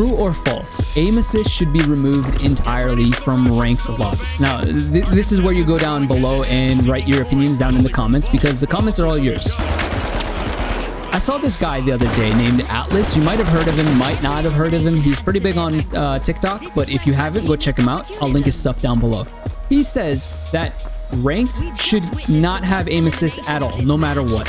True or false? Aim assist should be removed entirely from ranked lobbies. Now, this is where you go down below and write your opinions down in the comments, because the comments are all yours. I saw this guy the other day named Atlas. You might have heard of him, might not have heard of him. He's pretty big on TikTok, but if you haven't, go check him out. I'll link his stuff down below. He says that ranked should not have aim assist at all, no matter what.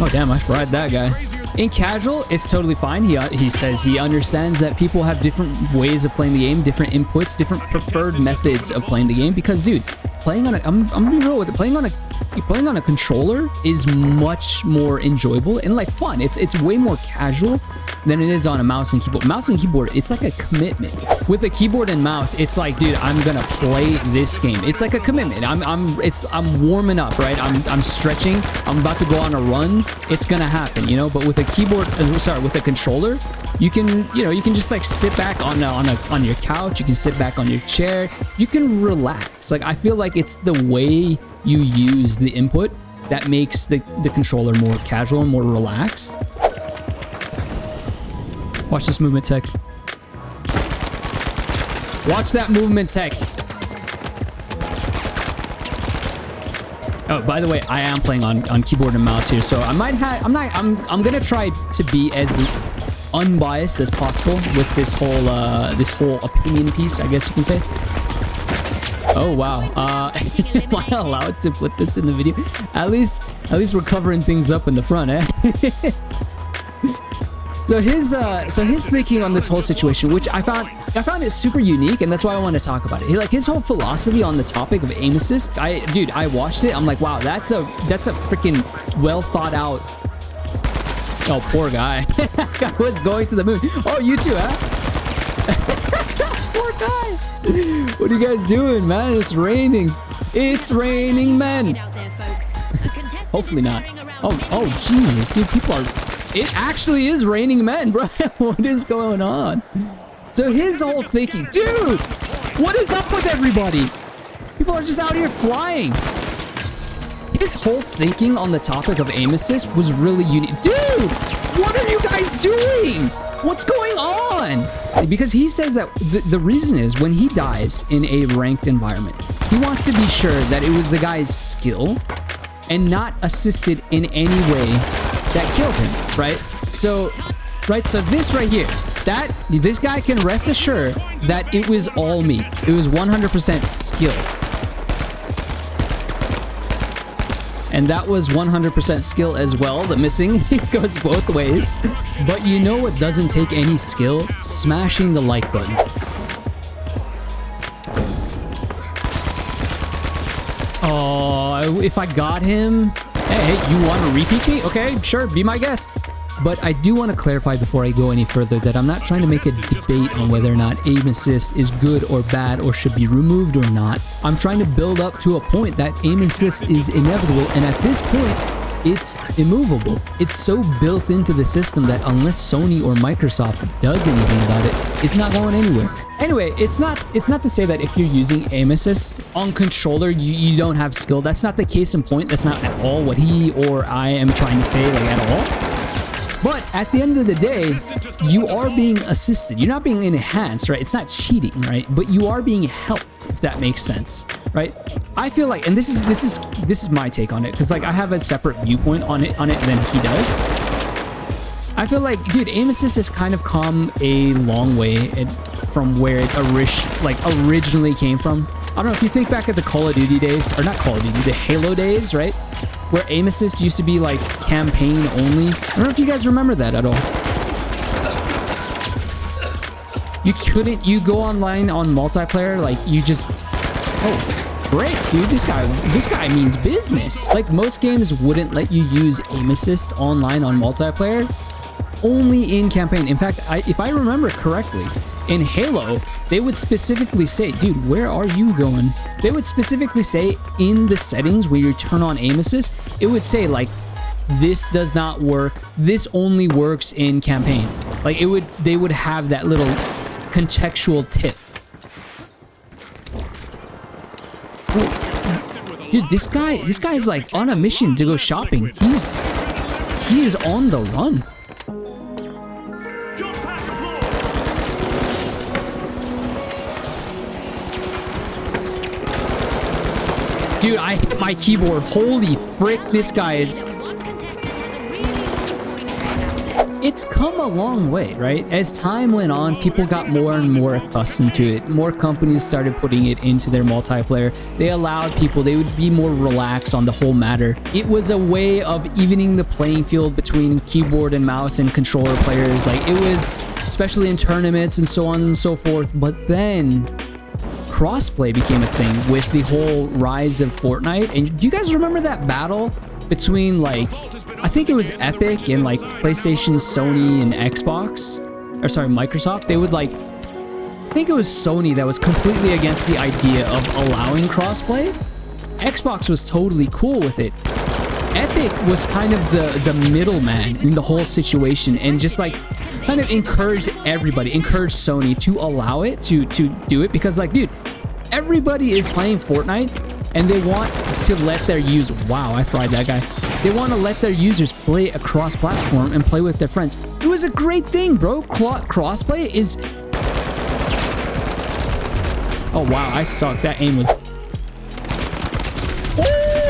Oh, damn, I fried that guy. In casual, it's totally fine. He says he understands that people have different ways of playing the game, different inputs, different preferred methods of playing the game. Because, dude, playing on a, I'm gonna be real with it. Playing on a controller is much more enjoyable and like fun. It's way more casual than it is on a mouse and keyboard. Mouse and keyboard, it's like a commitment. With a keyboard and mouse, it's like, dude, I'm gonna play this game. It's like a commitment. I'm warming up, right? I'm stretching. I'm about to go on a run. It's gonna happen, you know. But with a keyboard, with a controller, you can just like sit back on your couch. You can sit back on your chair. You can relax. Like, I feel like it's the way you use the input that makes the controller more casual and more relaxed. Watch this movement tech. Watch that movement tech. Oh, by the way, I am playing on keyboard and mouse here, so I'm gonna try to be as unbiased as possible with this whole opinion piece, I guess you can say. Oh wow, am I allowed to put this in the video? At least we're covering things up in the front, eh? So his thinking on this whole situation, which I found it super unique, and that's why I want to talk about it. His whole philosophy on the topic of aim assist. I watched it. I'm like, wow, that's a freaking well thought out. Oh, poor guy. I was going to the moon. Oh, you too, huh? Poor guy. What are you guys doing, man? It's raining. It's raining, men. Hopefully not. Oh, Jesus, dude, people are... It actually is raining men, bro. What is going on? So his whole thinking... Dude, what is up with everybody? People are just out here flying. His whole thinking on the topic of aim assist was really unique. Dude, what are you guys doing? What's going on? Because he says that the reason is when he dies in a ranked environment, he wants to be sure that it was the guy's skill and not assisted in any way that killed him, right? So this right here, this guy can rest assured that it was all me. It was 100% skill. And that was 100% skill as well. The missing goes both ways. But you know what doesn't take any skill? Smashing the like button. Oh, if I got him... Hey, you want to repeat me? Okay, sure, be my guest. But I do want to clarify before I go any further that I'm not trying to make a debate on whether or not aim assist is good or bad or should be removed or not. I'm trying to build up to a point that aim assist is inevitable, and at this point, it's immovable. It's so built into the system that unless Sony or Microsoft does anything about it, it's not going anywhere. Anyway, it's not to say that if you're using aim assist on controller, you don't have skill. That's not the case in point. That's not at all what he or I am trying to say, like, at all. But at the end of the day, you are being assisted. You're not being enhanced, right? It's not cheating, right? But you are being helped, if that makes sense, right? I feel like, and this is my take on it, because like I have a separate viewpoint on it than he does. I feel like, dude, aim assist has kind of come a long way from where it originally came from. I don't know if you think back at the Call of Duty days, or not Call of Duty, the Halo days, right? Where aim assist used to be like campaign only. I don't know if you guys remember that at all. You go online on multiplayer, like you just, oh, great, dude, this guy means business. Like most games wouldn't let you use aim assist online on multiplayer, only in campaign. In fact, if I remember correctly, in Halo, they would specifically say, dude, where are you going? They would specifically say in the settings where you turn on aim assist, it would say like, this does not work. This only works in campaign. Like they would have that little contextual tip. Dude, this guy is like on a mission to go shopping. He is on the run. Dude, I hit my keyboard. Holy frick, this guy is... It's come a long way, right? As time went on, people got more and more accustomed to it. More companies started putting it into their multiplayer. They allowed people, they would be more relaxed on the whole matter. It was a way of evening the playing field between keyboard and mouse and controller players. Like, it was, especially in tournaments and so on and so forth. But then crossplay became a thing with the whole rise of Fortnite. And do you guys remember that battle between, like, I think it was Epic and like PlayStation, Sony, and Xbox, or sorry, Microsoft? They would, like, I think it was Sony that was completely against the idea of allowing crossplay. Xbox was totally cool with it. Epic was kind of the middleman in the whole situation and just like kind of encouraged everybody, encouraged Sony to allow it, to do it, because, like, dude, everybody is playing Fortnite and they want to let their users, wow, I fried that guy. They want to let their users play across platform and play with their friends. It was a great thing, bro. Crossplay is... Oh, wow, I suck. That aim was... Oh!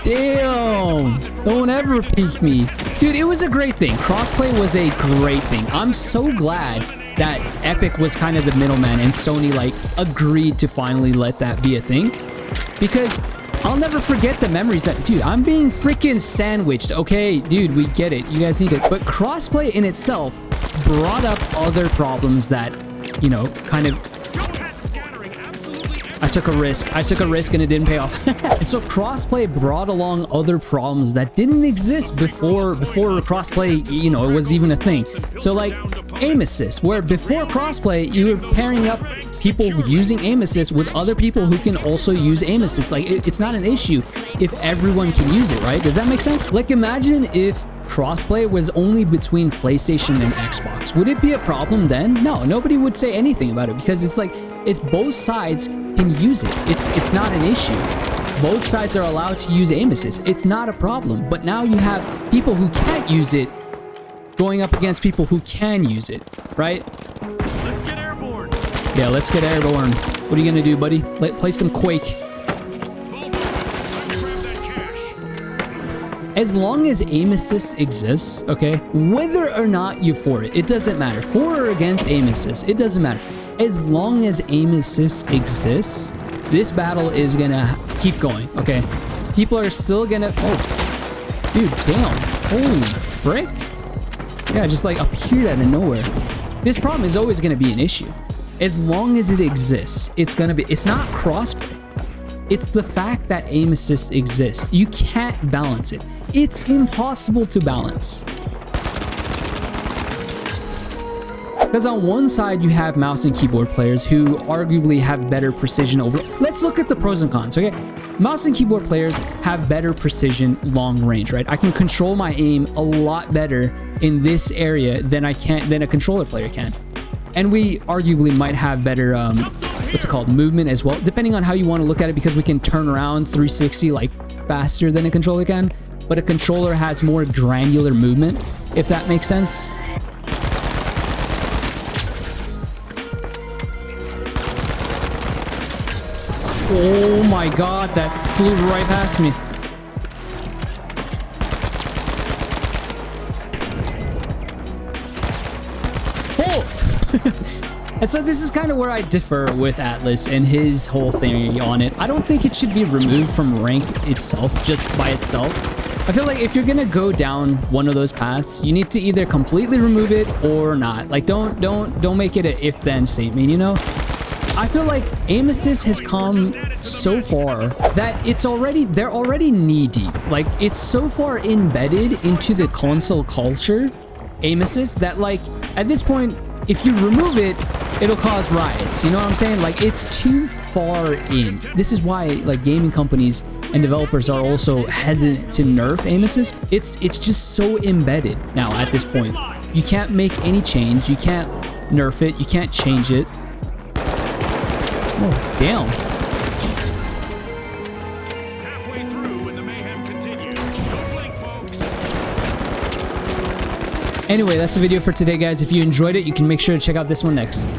Damn! Don't ever peek me. Dude, it was a great thing. Crossplay was a great thing. I'm so glad that Epic was kind of the middleman and Sony, like, agreed to finally let that be a thing. Because I'll never forget the memories that, dude, I'm being freaking sandwiched. Okay, dude, we get it. You guys need it. But crossplay in itself brought up other problems that, you know, kind of... I took a risk and it didn't pay off. So crossplay brought along other problems that didn't exist before crossplay, you know, it was even a thing. So, like, aim assist, where before crossplay, you were pairing up people using aim assist with other people who can also use aim assist. Like, it's not an issue if everyone can use it, right? Does that make sense? Like, imagine if crossplay was only between PlayStation and Xbox. Would it be a problem then? No, nobody would say anything about it, because it's like, it's both sides can use it. It's not an issue. Both sides are allowed to use aim assist. It's not a problem. But now you have people who can't use it going up against people who can use it, right? Let's get airborne. Yeah, let's get airborne. What are you gonna do, buddy? Play some Quake. As long as aim assist exists, okay, whether or not you're for it, it doesn't matter. For or against aim assist, it doesn't matter. As long as aim assist exists, this battle is gonna keep going, okay? People are still gonna... Oh, dude, damn. Holy frick. Yeah, just like appeared out of nowhere. This problem is always gonna be an issue. As long as it exists, it's gonna be... It's not crossplay. It's the fact that aim assist exists. You can't balance it. It's impossible to balance. Because on one side, you have mouse and keyboard players who arguably have better precision over... Let's look at the pros and cons, okay? Mouse and keyboard players have better precision long range, right? I can control my aim a lot better in this area than a controller player can. And we arguably might have better, what's it called, movement as well, depending on how you want to look at it, because we can turn around 360 like faster than a controller can. But a controller has more granular movement, if that makes sense. Oh my god, that flew right past me. Oh! And so this is kind of where I differ with Atlas and his whole theory on it. I don't think it should be removed from rank itself, just by itself. I feel like if you're gonna go down one of those paths, you need to either completely remove it or not. Like, don't make it an if-then statement, you know? I feel like aim assist has come so far that they're already knee-deep. Like, it's so far embedded into the console culture, aim assist, that, like, at this point, if you remove it, it'll cause riots. You know what I'm saying? Like, it's too far in. This is why, like, gaming companies and developers are also hesitant to nerf aim assist. It's just so embedded now at this point. You can't make any change. You can't nerf it. You can't change it. Oh, damn. Halfway through and the mayhem continues. Go blink, folks. Anyway, that's the video for today, guys. If you enjoyed it, you can make sure to check out this one next.